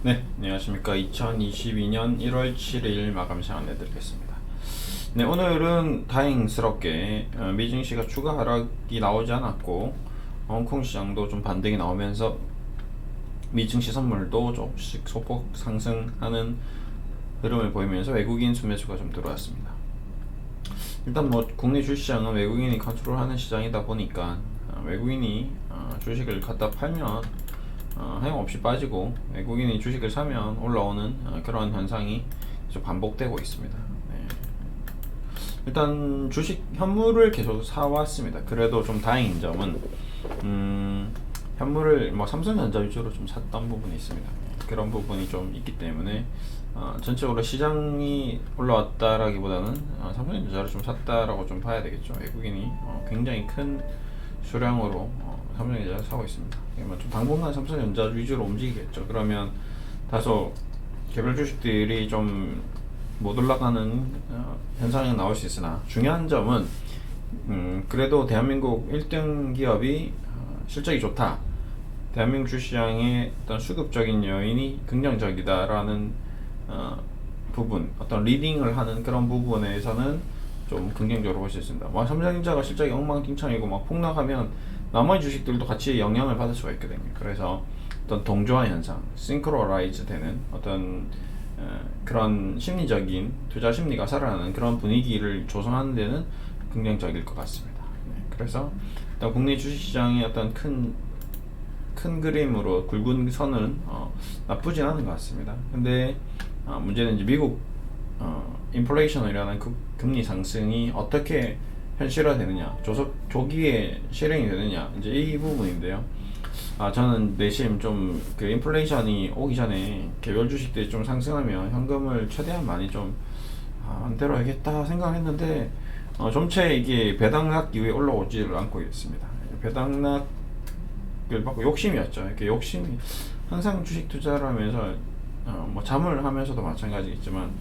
네, 안녕하십니까. 2022년 1월 7일 마감 시간 내드리겠습니다. 네, 오늘은 다행스럽게 미증시가 추가 하락이 나오지 않았고 홍콩 시장도 좀 반등이 나오면서 미증시 선물도 조금씩 소폭 상승하는 흐름을 보이면서 외국인 순매수가 좀 들어왔습니다. 일단 뭐 국내 주시장은 외국인이 컨트롤하는 시장이다 보니까 외국인이 주식을 갖다 팔면 하염없이 빠지고 외국인이 주식을 사면 올라오는 그런 현상이 좀 반복되고 있습니다. 네. 일단 주식 현물을 계속 사왔습니다. 그래도 좀 다행인 점은 현물을 뭐 삼성전자 위주로 좀 샀던 부분이 있습니다. 그런 부분이 좀 있기 때문에 전체적으로 시장이 올라왔다라기보다는 삼성전자를 좀 샀다라고 좀 봐야 되겠죠. 외국인이 굉장히 큰 수량으로 삼성전자를 사고 있습니다. 좀 당분간 삼성전자 위주로 움직이겠죠. 그러면 다소 개별 주식들이 좀 못 올라가는 현상이 나올 수 있으나 중요한 점은 그래도 대한민국 1등 기업이 실적이 좋다. 대한민국 주시장의 어떤 수급적인 요인이 긍정적이다라는 부분, 어떤 리딩을 하는 그런 부분에서는 좀 긍정적으로 볼 수 있습니다. 삼성전자가 실적이 엉망진창이고 막 폭락하면 나머지 주식들도 같이 영향을 받을 수가 있거든요. 그래서 어떤 동조화 현상, 싱크로라이즈 되는 어떤 그런 심리적인 투자 심리가 살아나는 그런 분위기를 조성하는 데는 긍정적일 것 같습니다. 네, 그래서 일단 국내 주식시장의 어떤 큰 그림으로 굵은 선은 나쁘진 않은 것 같습니다. 근데 문제는 이제 미국 인플레이션이라는 금리 상승이 어떻게 현실화되느냐, 조기에 실행이 되느냐, 이제 이 부분인데요. 저는 내심 좀 그 인플레이션이 오기 전에 개별 주식들이 좀 상승하면 현금을 최대한 많이 좀 만들어야겠다 생각했는데 점차 이게 배당락 이후에 올라오지를 않고 있습니다. 배당락을 받고 욕심이었죠. 이렇게 욕심이 항상 주식 투자를 하면서 뭐 잠을 하면서도 마찬가지겠지만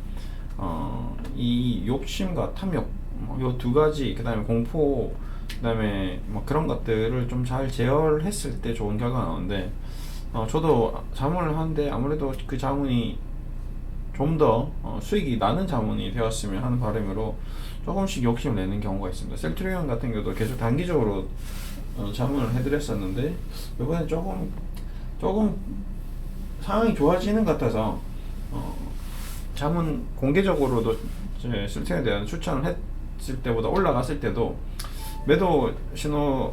이 욕심과 탐욕 요 두 가지, 그 다음에 공포, 그 다음에 뭐 그런 것들을 좀 잘 제어했을 때 좋은 결과가 나오는데 저도 자문을 하는데 아무래도 그 자문이 좀 더 수익이 나는 자문이 되었으면 하는 바람으로 조금씩 욕심을 내는 경우가 있습니다. 셀트리온 같은 경우도 계속 단기적으로 자문을 해드렸었는데 이번에 조금 상황이 좋아지는 것 같아서 자문 공개적으로도 셀트리온에 대한 추천을 했을 때보다 올라갔을 때도 매도 신호를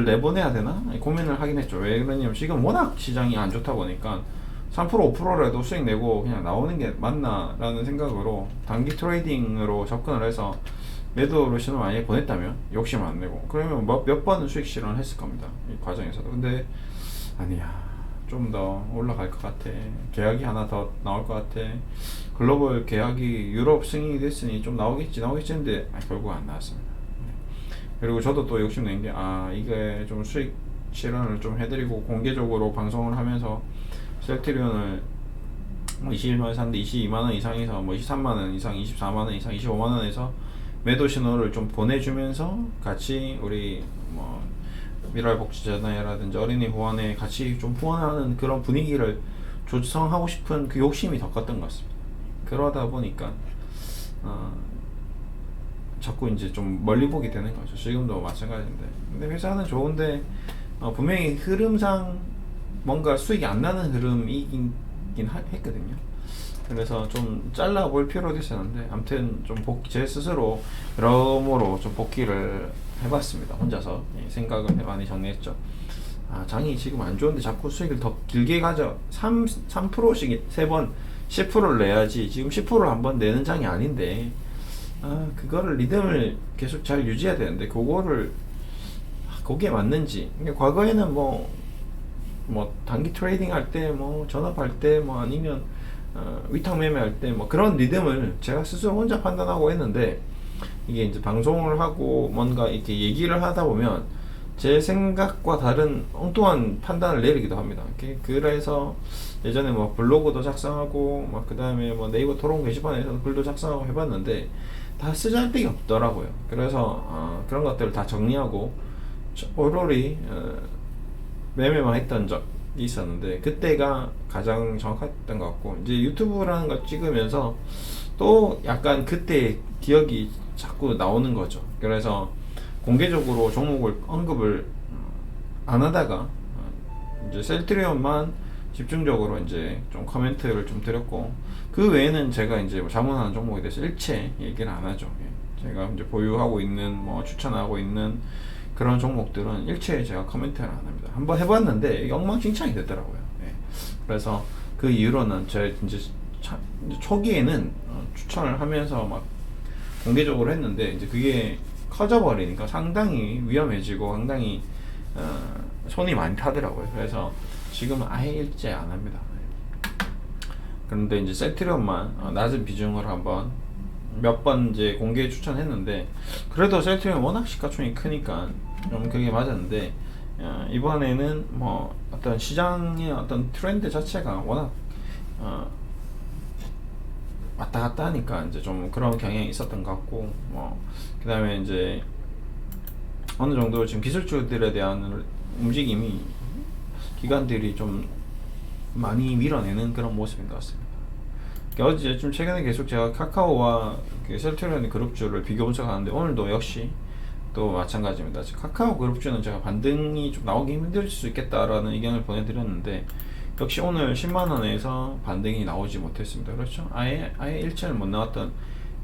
내보내야 되나 고민을 하긴 했죠. 왜 그러냐면 지금 워낙 시장이 안 좋다 보니까 3% 5%라도 수익 내고 그냥 나오는 게 맞나 라는 생각으로 단기 트레이딩으로 접근을 해서 매도로 신호 많이 보냈다면 욕심 안 내고 그러면 몇 번은 수익 실현을 했을 겁니다. 이 과정에서도. 근데 아니야, 좀 더 올라갈 것 같아, 계약이 하나 더 나올 것 같아, 글로벌 계약이 유럽 승인이 됐으니 좀 나오겠지 했는데 결국 안 나왔습니다. 그리고 저도 또 욕심낸 게 이게 좀 수익 실현을 좀 해드리고 공개적으로 방송을 하면서 셀트리온을 뭐 21만원 샀는데 22만원 이상에서 뭐 23만원 이상, 24만원 이상, 25만원에서 매도 신호를 좀 보내주면서 같이 우리 뭐 미랄복지재단이라든지 어린이 후원에 같이 좀 후원하는 그런 분위기를 조성하고 싶은 그 욕심이 더 컸던 것 같습니다. 그러다 보니까 자꾸 이제 좀 멀리 보게 되는 거죠. 지금도 마찬가지인데. 근데 회사는 좋은데 분명히 흐름상 뭔가 수익이 안 나는 흐름이긴 했거든요. 그래서 좀 잘라볼 필요도 있었는데 아무튼 좀 제 스스로 여러모로 좀 복귀를 해봤습니다. 혼자서 생각을 많이 정리했죠. 장이 지금 안 좋은데 자꾸 수익을 더 길게 가져 3%씩 3번 10%를 내야지 지금 10%를 한번 내는 장이 아닌데 그거를 리듬을 계속 잘 유지해야 되는데 그거를 거기에 맞는지. 그러니까 과거에는 뭐 단기 트레이딩 할 때 뭐 전업할 때 뭐 아니면 위탁 매매할 때 뭐 그런 리듬을 제가 스스로 혼자 판단하고 했는데 이게 이제 방송을 하고 뭔가 이렇게 얘기를 하다 보면 제 생각과 다른 엉뚱한 판단을 내리기도 합니다. 그래서 예전에 뭐 블로그도 작성하고 막 그다음에 뭐 네이버 토론 게시판에서 글도 작성하고 해봤는데 다 쓰잘데기 없더라고요. 그래서 그런 것들을 다 정리하고 오로리 매매만 했던 적, 있었는데 그때가 가장 정확했던 것 같고, 이제 유튜브라는 걸 찍으면서 또 약간 그때 기억이 자꾸 나오는 거죠. 그래서 공개적으로 종목을 언급을 안 하다가 이제 셀트리온만 집중적으로 이제 좀 코멘트를 좀 드렸고, 그 외에는 제가 이제 뭐 자문하는 종목에 대해서 일체 얘기를 안 하죠. 제가 이제 보유하고 있는 뭐 추천하고 있는 그런 종목들은 일체 제가 코멘트를 안 합니다. 한번 해봤는데 이게 엉망진창이 되더라고요. 그래서 그 이후로는 제 이제 초기에는 추천을 하면서 막 공개적으로 했는데, 이제 그게 커져버리니까 상당히 위험해지고 상당히 손이 많이 타더라고요. 그래서 지금은 아예 일제 안 합니다. 그런데 이제 셀트리온만 낮은 비중으로 한번 몇 번 이제 공개 추천했는데, 그래도 셀트리온 워낙 시가총이 크니까 좀 그게 맞았는데, 이번에는 뭐 어떤 시장의 어떤 트렌드 자체가 워낙 왔다 갔다 하니까 이제 좀 그런 경향이 있었던 것 같고, 뭐 그 다음에 이제 어느 정도 지금 기술주들에 대한 움직임이 기관들이 좀 많이 밀어내는 그런 모습인 것 같습니다. 어제 좀 최근에 계속 제가 카카오와 셀트리온 그룹주를 비교 분석하는데, 오늘도 역시 또 마찬가지입니다. 카카오 그룹주는 제가 반등이 좀 나오기 힘들 수 있겠다라는 의견을 보내드렸는데, 역시 오늘 10만원에서 반등이 나오지 못했습니다. 그렇죠? 아예 일체를 못 나왔던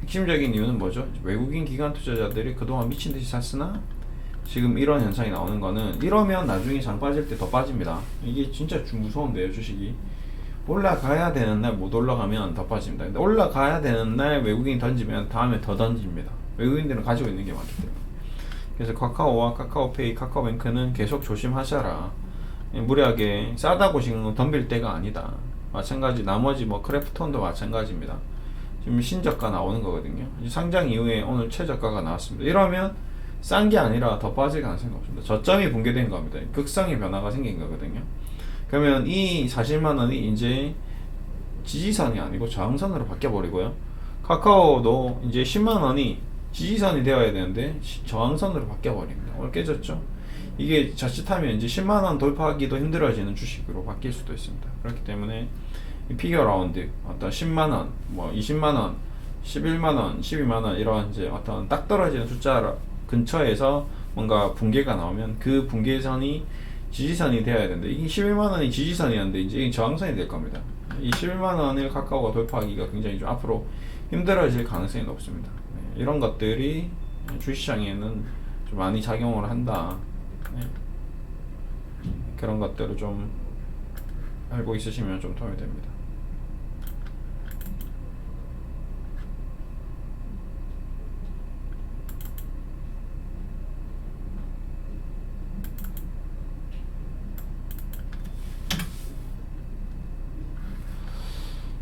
핵심적인 이유는 뭐죠? 외국인 기관 투자자들이 그동안 미친듯이 샀으나 지금 이런 현상이 나오는 거는, 이러면 나중에 장 빠질 때 더 빠집니다. 이게 진짜 좀 무서운데요, 주식이. 올라가야 되는 날 못 올라가면 더 빠집니다. 근데 올라가야 되는 날 외국인이 던지면 다음에 더 던집니다. 외국인들은 가지고 있는 게 많기 때문에. 그래서 카카오와 카카오페이, 카카오뱅크는 계속 조심하셔라. 무리하게 싸다고 지금 덤빌 때가 아니다. 마찬가지 나머지 뭐 크래프톤도 마찬가지입니다. 지금 신저가 나오는 거거든요. 상장 이후에 오늘 최저가가 나왔습니다. 이러면 싼 게 아니라 더 빠질 가능성이 높습니다. 저점이 붕괴된 겁니다. 극성의 변화가 생긴 거거든요. 그러면 이 40만원이 이제 지지선이 아니고 저항선으로 바뀌어버리고요. 카카오도 이제 10만원이 지지선이 되어야 되는데 저항선으로 바뀌어버립니다. 오늘 깨졌죠? 이게 자칫하면 이제 10만원 돌파하기도 힘들어지는 주식으로 바뀔 수도 있습니다. 그렇기 때문에 피겨 라운드, 어떤 10만원, 뭐 20만원, 11만원, 12만원 이런 이제 어떤 딱 떨어지는 숫자 근처에서 뭔가 붕괴가 나오면 그 붕괴선이 지지선이 되어야 되는데, 이게 11만원이 지지선이었는데 이제 이게 저항선이 될 겁니다. 이 11만원을 카카오가 돌파하기가 굉장히 좀 앞으로 힘들어질 가능성이 높습니다. 이런 것들이 주식시장에는 좀 많이 작용을 한다. 그런 것들을 좀 알고 있으시면 좀 도움이 됩니다.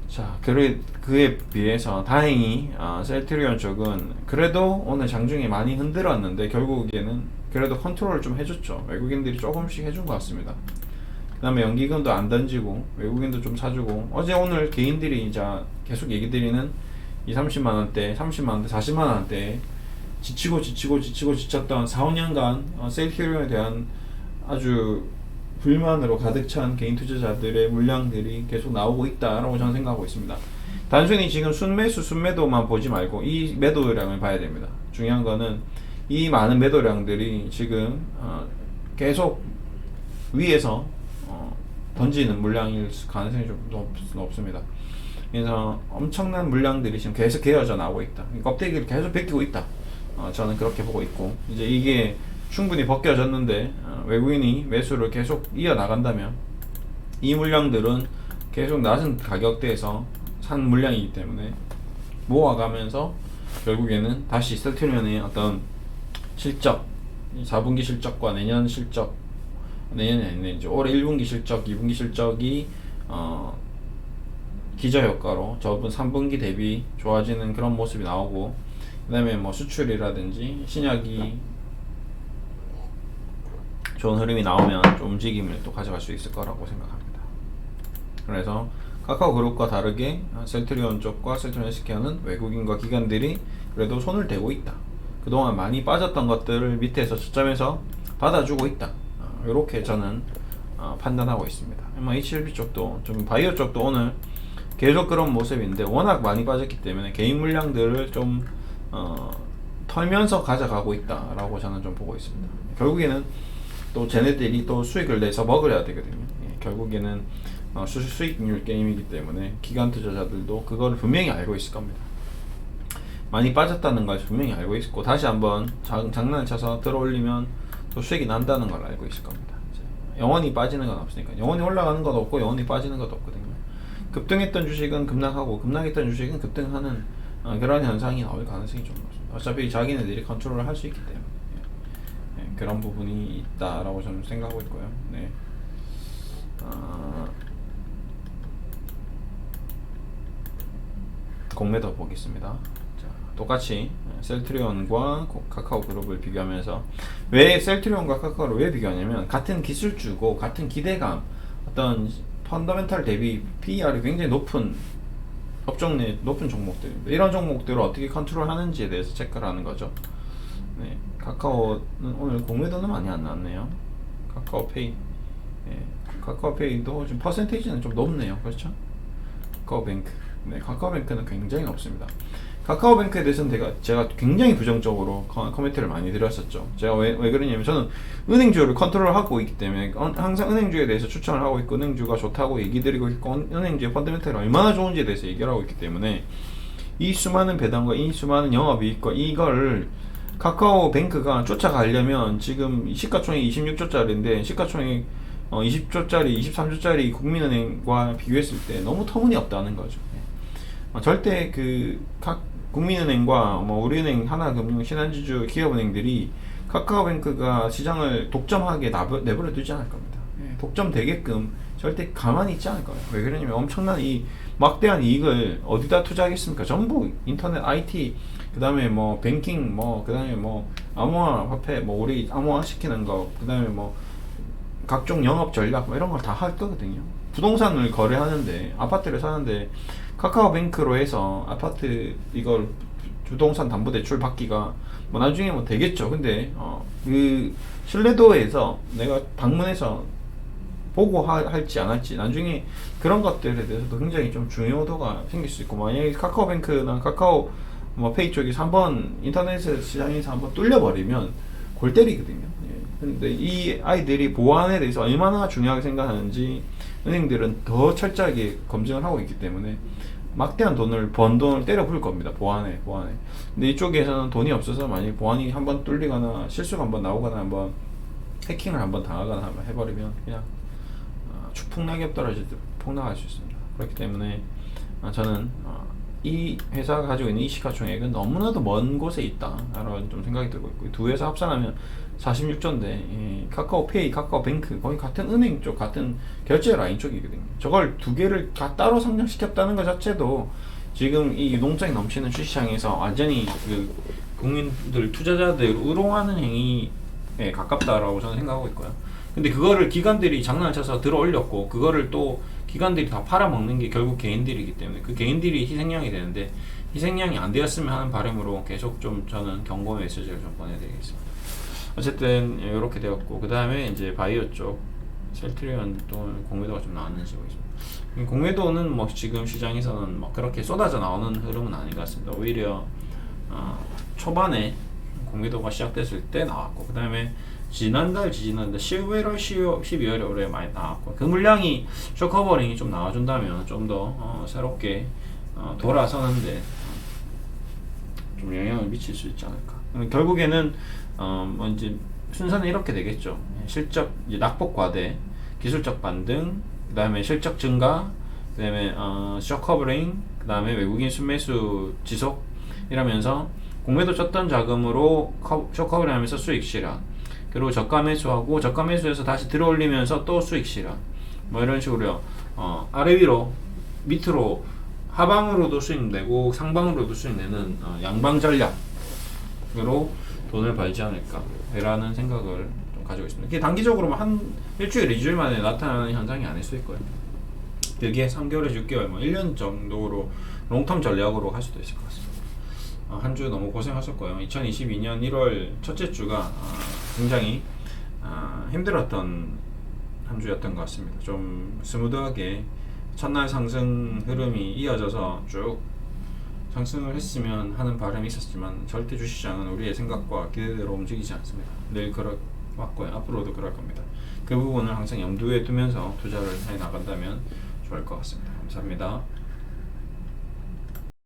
자, 그에 비해서 다행히 셀트리온 쪽은 그래도 오늘 장중에 많이 흔들었는데 결국에는 그래도 컨트롤을 좀 해줬죠. 외국인들이 조금씩 해준 것 같습니다. 그 다음에 연기금도 안 던지고 외국인도 좀 사주고, 어제 오늘 개인들이 이제 계속 얘기 드리는 30만원대, 30만원대, 40만원대 지쳤던 4, 5년간 셀트리온에 대한 아주 불만으로 가득 찬 개인 투자자들의 물량들이 계속 나오고 있다라고 저는 생각하고 있습니다. 단순히 지금 순매수, 순매도만 보지 말고 이 매도량을 봐야 됩니다. 중요한 거는 이 많은 매도량들이 지금 계속 위에서 던지는 물량일 가능성이 좀 높습니다. 그래서 엄청난 물량들이 지금 계속 개어져 나오고 있다. 껍데기를 계속 벗기고 있다. 저는 그렇게 보고 있고, 이제 이게 충분히 벗겨졌는데 외국인이 매수를 계속 이어나간다면 이 물량들은 계속 낮은 가격대에서 산 물량이기 때문에 모아가면서 결국에는 다시 셀트리온의 어떤 실적, 4분기 실적과 내년 실적, 내년이 아니네, 이제 올해 1분기 실적, 2분기 실적이 기저효과로 저번 3분기 대비 좋아지는 그런 모습이 나오고, 그 다음에 뭐 수출이라든지 신약이 좋은 흐름이 나오면 좀 움직임을 또 가져갈 수 있을 거라고 생각합니다. 그래서 카카오 그룹과 다르게 셀트리온 쪽과 셀트리온 헬스케어는 외국인과 기관들이 그래도 손을 대고 있다. 그동안 많이 빠졌던 것들을 밑에서 저점에서 받아주고 있다. 이렇게 저는 판단하고 있습니다. HLB 쪽도 좀 바이오 쪽도 오늘 계속 그런 모습인데 워낙 많이 빠졌기 때문에 개인 물량들을 좀 털면서 가져가고 있다라고 저는 좀 보고 있습니다. 결국에는 또 쟤네들이 또 수익을 내서 먹으려야 되거든요. 결국에는 수익률 게임이기 때문에 기관 투자자들도 그걸 분명히 알고 있을 겁니다. 많이 빠졌다는 걸 분명히 알고 있고 다시 한번 장난을 쳐서 들어올리면 또 수익이 난다는 걸 알고 있을 겁니다. 영원히 빠지는 건 없으니까. 영원히 올라가는 것도 없고 영원히 빠지는 것도 없거든요. 급등했던 주식은 급락하고 급락했던 주식은 급등하는 그런 현상이 나올 가능성이 좀 높습니다. 어차피 자기네들이 컨트롤을 할 수 있기 때문에 그런 부분이 있다라고 저는 생각하고 있고요. 네. 공매도 보겠습니다. 자, 똑같이 셀트리온과 카카오그룹을 비교하면서 왜 셀트리온과 카카오를 왜 비교하냐면 같은 기술주고 같은 기대감 어떤 펀더멘탈 대비 PER이 굉장히 높은 업종 내 높은 종목들입니다. 이런 종목들을 어떻게 컨트롤 하는지에 대해서 체크를 하는 거죠. 네, 카카오는 오늘 공매도는 많이 안 나왔네요. 카카오페이, 카카오페이도 지금 퍼센테이지는 좀 높네요. 그렇죠? 카카오뱅크, 네, 카카오뱅크는 굉장히 높습니다. 카카오뱅크에 대해서는 제가 굉장히 부정적으로 코멘트를 많이 드렸었죠. 제가 왜 그러냐면 저는 은행주를 컨트롤하고 있기 때문에 항상 은행주에 대해서 추천을 하고 있고 은행주가 좋다고 얘기 드리고 있고 은행주의 펀더멘털이 얼마나 좋은지에 대해서 얘기를 하고 있기 때문에 이 수많은 배당과 이 수많은 영업이익과 이걸 카카오뱅크가 쫓아가려면 지금 시가총액이 26조짜리인데 시가총액 20조짜리, 23조짜리 국민은행과 비교했을 때 너무 터무니없다는 거죠. 절대 국민은행과 우리은행, 하나금융, 신한지주, 기업은행들이 카카오뱅크가 시장을 독점하게 내버려 두지 않을 겁니다. 독점되게끔 절대 가만히 있지 않을 거예요. 왜 그러냐면 엄청난 이 막대한 이익을 어디다 투자하겠습니까? 전부 인터넷, IT, 그 다음에 뱅킹, 그 다음에 암호화 화폐, 우리 암호화 시키는 거, 그 다음에 각종 영업 전략 이런 걸 다 할 거거든요. 부동산을 거래하는데 아파트를 사는데 카카오뱅크로 해서 아파트 이걸 부동산 담보대출 받기가 나중에 되겠죠. 근데 그 신뢰도에서 내가 방문해서 보고 할지 안 할지 나중에 그런 것들에 대해서도 굉장히 좀 중요도가 생길 수 있고 만약에 카카오뱅크나 카카오페이 쪽에서 한번 인터넷 시장에서 한번 뚫려버리면 골 때리거든요. 근데 이 아이들이 보안에 대해서 얼마나 중요하게 생각하는지 은행들은 더 철저하게 검증을 하고 있기 때문에 막대한 번 돈을 때려 부을 겁니다. 보안에. 근데 이쪽에서는 돈이 없어서 만약에 보안이 한번 뚫리거나 실수가 한번 나오거나 한번 해킹을 한번 당하거나 한번 해버리면 그냥 추풍낙엽 떨어질 때 폭락할 수 있습니다. 그렇기 때문에 저는 이 회사가 가지고 있는 이 시가총액은 너무나도 먼 곳에 있다 라는 좀 생각이 들고 있고 두 회사 합산하면 46조인데 카카오페이, 카카오뱅크 거의 같은 은행 쪽 같은 결제 라인 쪽이거든요. 저걸 두 개를 다 따로 상장시켰다는 것 자체도 지금 이 유동성이 넘치는 주시장에서 완전히 그 국민들 투자자들 우롱하는 행위에 가깝다라고 저는 생각하고 있고요. 근데 그거를 기관들이 장난을 쳐서 들어 올렸고 그거를 또 기관들이 다 팔아먹는 게 결국 개인들이기 때문에 그 개인들이 희생양이 되는데 희생양이 안 되었으면 하는 바람으로 계속 좀 저는 경고 메시지를 좀 보내드리겠습니다. 어쨌든 이렇게 되었고 그 다음에 이제 바이오 쪽 셀트리온 또 공매도가 좀 나왔는지 보겠습니다. 공매도는 지금 시장에서는 그렇게 쏟아져 나오는 흐름은 아닌 것 같습니다. 오히려 초반에 공매도가 시작됐을 때 나왔고 그 다음에 지지난달 11월, 12월에 올해 많이 나왔고 그 물량이 쇼커버링이 좀 나와준다면 좀 더 새롭게 돌아서는데 좀 영향을 미칠 수 있지 않을까. 결국에는 이제 순서는 이렇게 되겠죠. 실적 이제 낙폭 과대, 기술적 반등, 그 다음에 실적 증가, 그 다음에 쇼커버링, 그 다음에 외국인 순매수 지속 이러면서 공매도 쳤던 자금으로 쇼커버링 하면서 수익 실현, 그리고 저가 매수하고 저가 매수해서 다시 들어올리면서 또 수익 실현 이런 식으로요. 아래 위로 밑으로 하방으로도 수익 내고 상방으로도 수익 내는 양방 전략으로 돈을 벌지 않을까 라는 생각을 좀 가지고 있습니다. 이게 단기적으로 한 일주일, 2주일 만에 나타나는 현상이 아닐 수 있고요. 그게 3개월에서 6개월, 1년 정도로 롱텀 전략으로 할 수도 있을 것 같습니다. 한 주 너무 고생하셨고요. 2022년 1월 첫째 주가 굉장히 힘들었던 한 주였던 것 같습니다. 좀 스무드하게 첫날 상승 흐름이 이어져서 쭉 상승을 했으면 하는 바람이 있었지만 절대 주시장은 우리의 생각과 기대대로 움직이지 않습니다. 늘 그렇왔고요. 앞으로도 그럴 겁니다. 그 부분을 항상 염두에 두면서 투자를 해 나간다면 좋을 것 같습니다. 감사합니다.